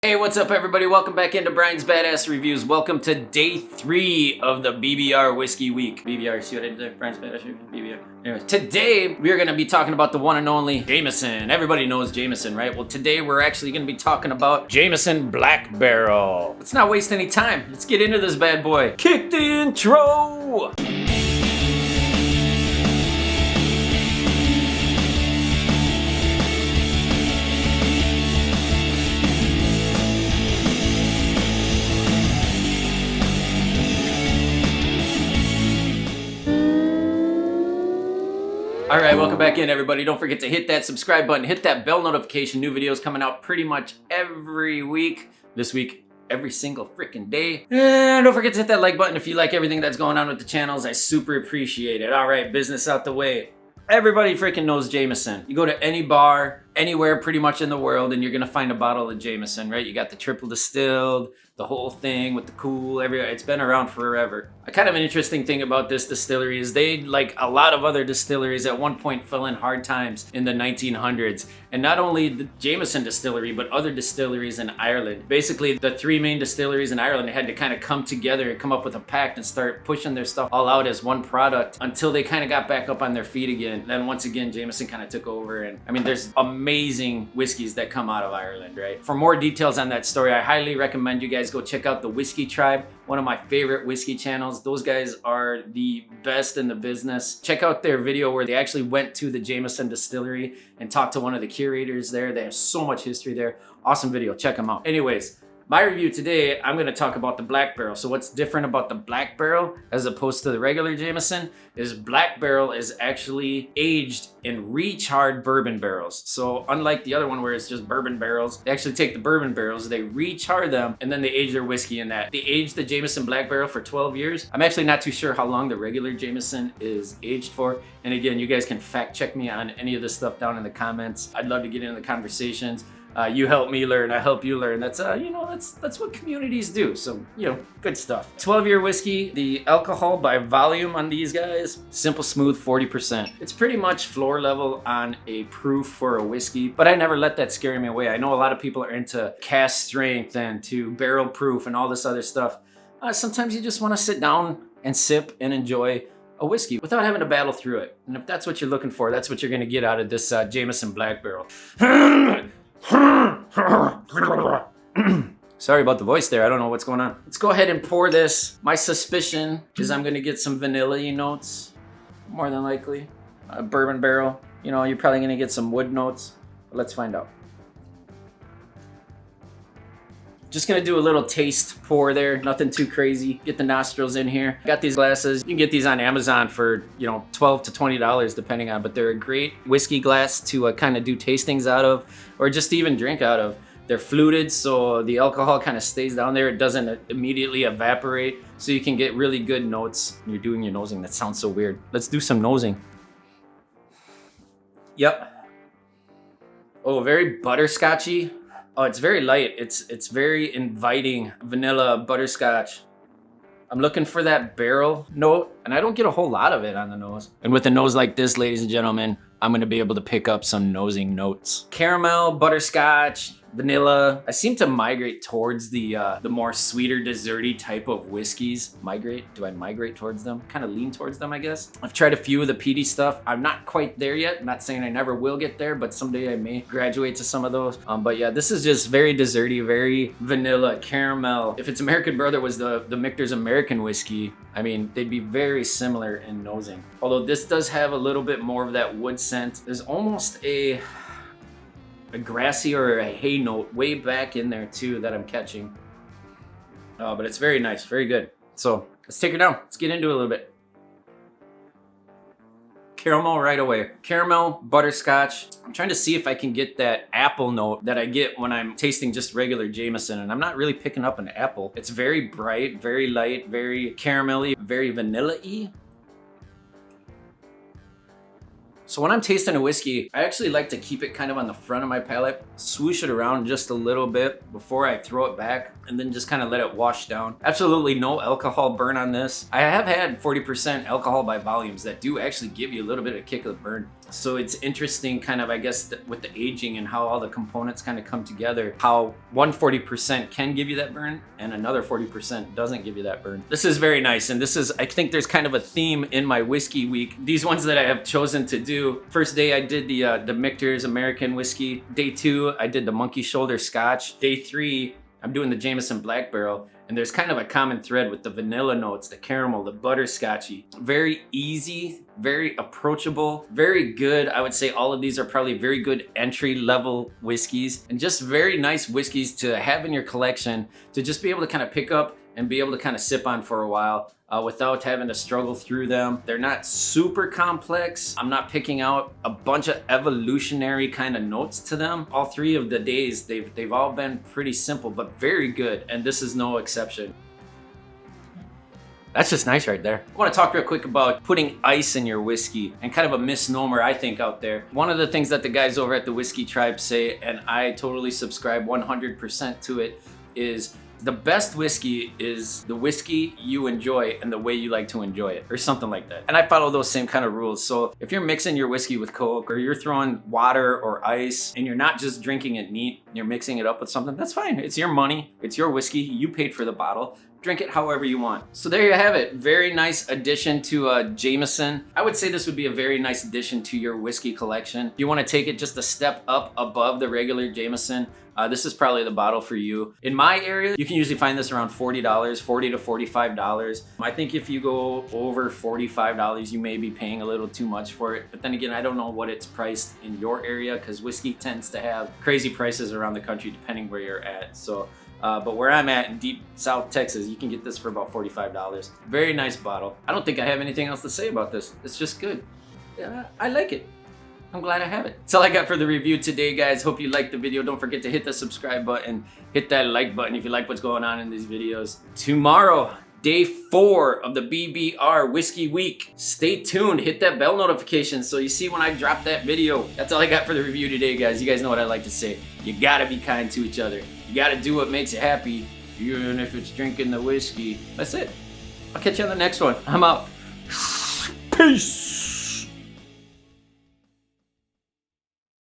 Hey, what's up everybody? Welcome back into Brian's Badass Reviews. Welcome to day 3 of the BBR Whiskey Week. BBR, see what I did there? Brian's Badass Reviews, BBR. Anyways, today we are going to be talking about the one and only Jameson. Everybody knows Jameson, right? Well, today we're actually going to be talking about Jameson Black Barrel. Let's not waste any time. Let's get into this bad boy. Kick the intro! All right, welcome back in everybody. Don't forget to hit that subscribe button, hit that bell notification. New videos coming out pretty much every week. This week, every single freaking day. And don't forget to hit that like button if you like everything that's going on with the channels. I super appreciate it. All right, business out the way. Everybody freaking knows Jameson. You go to any bar, anywhere pretty much in the world, and you're gonna find a bottle of Jameson, right? You got the triple distilled, the whole thing with the cool, it's been around forever. A kind of an interesting thing about this distillery is they, like a lot of other distilleries, at one point fell in hard times in the 1900s. And not only the Jameson distillery, but other distilleries in Ireland. Basically, the 3 main distilleries in Ireland had to kind of come together and come up with a pact and start pushing their stuff all out as one product until they kind of got back up on their feet again. Then once again, Jameson kind of took over. And I mean, there's amazing whiskeys that come out of Ireland, right? For more details on that story, I highly recommend you guys go check out the Whiskey Tribe, one of my favorite whiskey channels. Those guys are the best in the business. Check out their video where they actually went to the Jameson distillery and talked to one of the curators there. They have so much history there. Awesome video, check them out. Anyways, my review today, I'm gonna talk about the Black Barrel. So what's different about the Black Barrel as opposed to the regular Jameson is Black Barrel is actually aged in recharred bourbon barrels. So unlike the other one where it's just bourbon barrels, they actually take the bourbon barrels, they rechar them, and then they age their whiskey in that. They aged the Jameson Black Barrel for 12 years. I'm actually not too sure how long the regular Jameson is aged for. And again, you guys can fact check me on any of this stuff down in the comments. I'd love to get into the conversations. You help me learn, I help you learn. That's that's what communities do. So, good stuff. 12-year whiskey. The alcohol by volume on these guys, simple smooth 40%. It's pretty much floor level on a proof for a whiskey, but I never let that scare me away. I know a lot of people are into cask strength and to barrel proof and all this other stuff. Sometimes you just want to sit down and sip and enjoy a whiskey without having to battle through it. And if that's what you're looking for, that's what you're gonna get out of this Jameson Black Barrel. Sorry about the voice there. I don't know what's going on. Let's go ahead and pour this. My suspicion is I'm gonna get some vanilla-y notes, more than likely. A bourbon barrel. You're probably gonna get some wood notes. But let's find out. Just gonna do a little taste pour there, nothing too crazy. Get the nostrils in here. Got these glasses. You can get these on Amazon for, $12 to $20 depending on, but they're a great whiskey glass to kind of do tastings out of, or just even drink out of. They're fluted, so the alcohol kind of stays down there. It doesn't immediately evaporate, so you can get really good notes when you're doing your nosing. That sounds so weird. Let's do some nosing. Yep. Oh, very butterscotchy. Oh, it's very light. It's very inviting. Vanilla, butterscotch. I'm looking for that barrel note, and I don't get a whole lot of it on the nose. And with a nose like this, ladies and gentlemen, I'm gonna be able to pick up some nosing notes. Caramel, butterscotch, vanilla. I seem to migrate towards the more sweeter, desserty type of whiskeys. Do I migrate towards them? Kind of lean towards them, I guess. I've tried a few of the peaty stuff. I'm not quite there yet. I'm not saying I never will get there, but someday I may graduate to some of those. But yeah, this is just very desserty, very vanilla, caramel. If it's American Brother was the Michter's American whiskey, I mean, they'd be very similar in nosing. Although this does have a little bit more of that wood scent. There's almost a grassy or a hay note way back in there too that I'm catching. But it's very nice, very good. So let's take her down. Let's get into it a little bit. Caramel right away. Caramel, butterscotch. I'm trying to see if I can get that apple note that I get when I'm tasting just regular Jameson, and I'm not really picking up an apple. It's very bright, very light, very caramelly, very vanilla-y. So when I'm tasting a whiskey, I actually like to keep it kind of on the front of my palate, swoosh it around just a little bit before I throw it back, and then just kind of let it wash down. Absolutely no alcohol burn on this. I have had 40% alcohol by volumes that do actually give you a little bit of a kick of the burn. So it's interesting kind of, I guess, with the aging and how all the components kind of come together, how 140% can give you that burn and another 40% doesn't give you that burn. This is very nice. And this is, I think there's kind of a theme in my whiskey week. These ones that I have chosen to do. First day I did the Michter's American whiskey. Day 2, I did the Monkey Shoulder Scotch. Day 3, I'm doing the Jameson Black Barrel. And there's kind of a common thread with the vanilla notes, the caramel, the butterscotchy. Very easy, very approachable, very good. I would say all of these are probably very good entry level whiskeys and just very nice whiskeys to have in your collection to just be able to kind of pick up and be able to kind of sip on for a while without having to struggle through them. They're not super complex. I'm not picking out a bunch of evolutionary kind of notes to them. All 3 of the days, they've all been pretty simple, but very good. And this is no exception. That's just nice right there. I want to talk real quick about putting ice in your whiskey and kind of a misnomer I think out there. One of the things that the guys over at the Whiskey Tribe say, and I totally subscribe 100% to it, is the best whiskey is the whiskey you enjoy and the way you like to enjoy it, or something like that. And I follow those same kind of rules. So if you're mixing your whiskey with Coke, or you're throwing water or ice, and you're not just drinking it neat, you're mixing it up with something, that's fine. It's your money, it's your whiskey, you paid for the bottle. Drink it however you want. So there you have it. Very nice addition to Jameson. I would say this would be a very nice addition to your whiskey collection. If you want to take it just a step up above the regular Jameson, this is probably the bottle for you. In my area, you can usually find this around $40, $40 to $45. I think if you go over $45, you may be paying a little too much for it. But then again, I don't know what it's priced in your area, because whiskey tends to have crazy prices around the country depending where you're at. So. But where I'm at in deep South Texas, you can get this for about $45. Very nice bottle. I don't think I have anything else to say about this. It's just good. Yeah, I like it. I'm glad I have it. That's all I got for the review today, guys. Hope you liked the video. Don't forget to hit the subscribe button. Hit that like button if you like what's going on in these videos. Tomorrow, Day 4 of the BBR Whiskey Week. Stay tuned. Hit that bell notification so you see when I drop that video. That's all I got for the review today, guys. You guys know what I like to say. You gotta be kind to each other. You gotta do what makes you happy, even if it's drinking the whiskey. That's it. I'll catch you on the next one. I'm out. Peace.